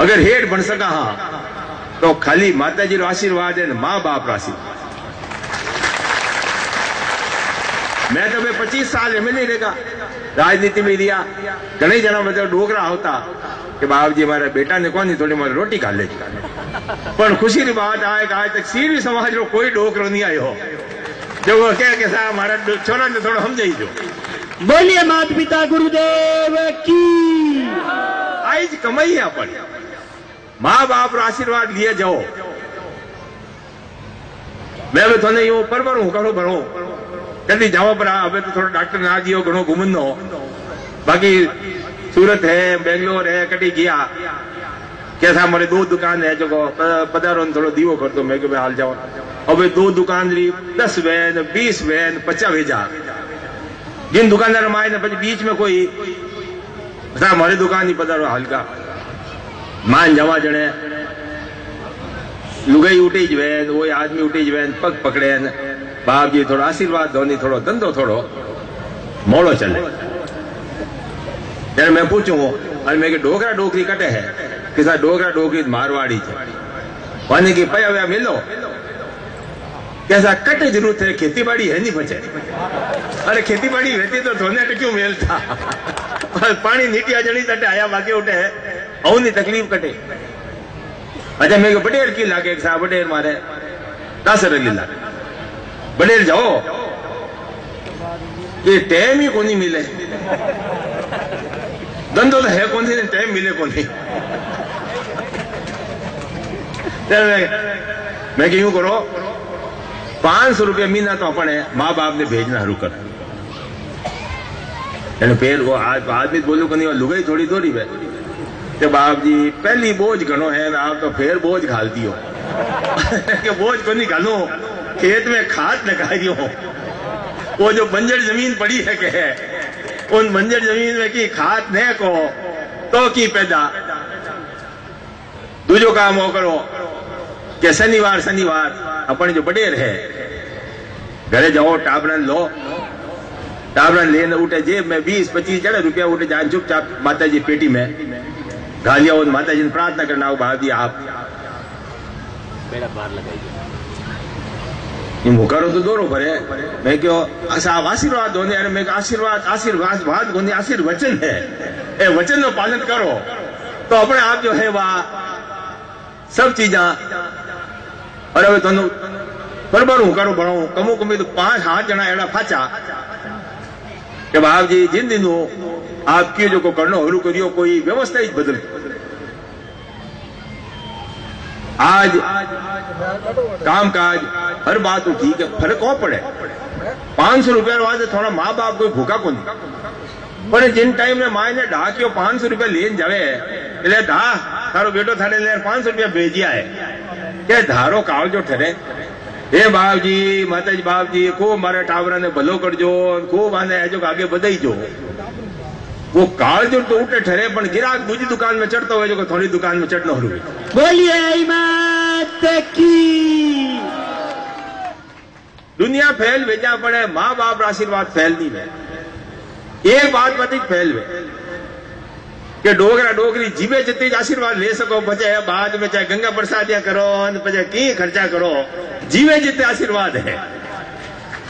अगर हेठ बन सका हाँ तो खाली माताजी रो आशीर्वाद है, माँ बाप रो आशीर्वाद। मैं तो 25 साल एमएलए रहेगा, राजनीति में रिया, घने जना मतलब डोगरा होता कि बाप जी हमारे बेटा ने कौन थोड़ी मारी रोटी खा ले। पर खुशी की बात आए कि आज तक सीरी समाज रो कोई डोकरो नहीं आयो जो वो कह के साहब हमारा छोरा ने थोड़ा समझाई जो। बोलिए माता पिता गुरुदेव की। आज कमाई है अपन, माँ बाप रो आशीर्वाद लिए जाओ। मैं भी थोड़े यूं परवर हूं करो भरो जल्दी जाओ पर अब तो थोड़ा डॉक्टर ना गयो घणो घूमनो, बाकी सूरत है बेंगलोर है कटी गया कैसा हमारे 2 दुकान है जो पधारो थोड़ो दीवो कर दो। मैं हाल जाओ अब 2 दुकान रही 10 वैन 20 वैन 50 भेजा जिन दुकानदार माए ने बीच में कोई हमारी दुकान ही पधारो हल्का मान जमा जने लुगाई उठी ज वैन वो आदमी उठी ज वैन पग पकड़े बाप जी थोड़ा आशीर्वाद दो नहीं थोड़ो धंधो थोड़ो मोड़ो चले। यार मैं पूछूं अरे मैं डोगरा डोकरी कटे है किसा डोगरा डोकरी मारवाड़ी थे पानी की पया वया मिलो कैसा कटे जरूरत है, खेती बाड़ी है नहीं बचे। अरे खेती बाड़ी रहती तो धोने क्यों मेल था पानी नीटिया जड़ी तटे आया बाकी उठे है औनी तकलीफ कटे। अच्छा मेरे को बडेर की लागे एक साहब बडेर मारे 10 रली लागे बडेर जाओ ये टाइम ही कोनी मिले, धंधो तो है कोनी टाइम मिले कोनी। मैं क्यों करो 500 रुपया महीना तो अपने माँ बाप ने भेजना शुरू कर फिर वो आदमी बोलू कोनी लुगाई थोड़ी थोड़ी वे कि बाप जी पहली बोझ घनो है आप तो फिर बोझ घाल दियो कि बोझ को नहीं घालो खेत में खाद लगा दियो। वो जो बंजर जमीन पड़ी है के उन बंजर जमीन में की खाद न को तो की पैदा दूजो काम हो करो कि शनिवार शनिवार अपन जो बडेर है घरे जाओ टाबरन लो टाबरन लेने उठे जेब में 20-25 जड़े रुपया उठे जाए चुपचाप माता जी पेटी में घालिया और माता जी ने प्रार्थना करना भाभी आप मेरा बाहर लगाइए करो तो दोरो भरे। मैं क्यों साहब आशीर्वाद होने अरे मैं आशीर्वाद आशीर्वाद बात होने आशीर्वाद वचन है ए वचन का पालन करो तो अपने आप जो है वह सब चीजा। और अब तुम बरबर हूं करो बढ़ो कमो कमी तो 5-8 जना एड़ा फाचा कि बाप जी जिन दिनों आपकी जो को करनो हरू करियो कोई व्यवस्था ही बदल। आज काम काज हर बात तो ठीक है फर्क कौन पड़े 500 रुपया वास्ते थोड़ा माँ बाप कोई भूखा को नहीं पर जिन टाइम में माए ने ढा के 500 रुपया लेन जावे એટલે ढा थारो बेटो थारे ले 500 रुपया भेजिया है के धारो काल जो ठरे हे बाप जी माता जी बाप जी खूब मारे टावरा ने भलो करजो खूब आने जो आगे बधाई जो वो काल जो तो उठे ठहरे पर गिराक दूसरी दुकान में चढ़ता हुआ जो थोड़ी दुकान में चढ़ना हो। बोलिए माता की। दुनिया फैल भेजा पड़े माँ बाप आशीर्वाद फैल नहीं वे एक बात बती फैल वे कि डोगरा डोगरी जीवे जितनी आशीर्वाद ले सको बचे बाद में चाहे गंगा प्रसादियां करो बचे की खर्चा करो जीवे जितने आशीर्वाद है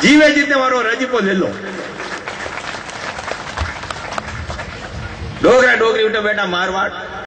जीवे जितने मारो रजीपो ले लो। डोगरा डोगरी उठे बेटा मारवाड़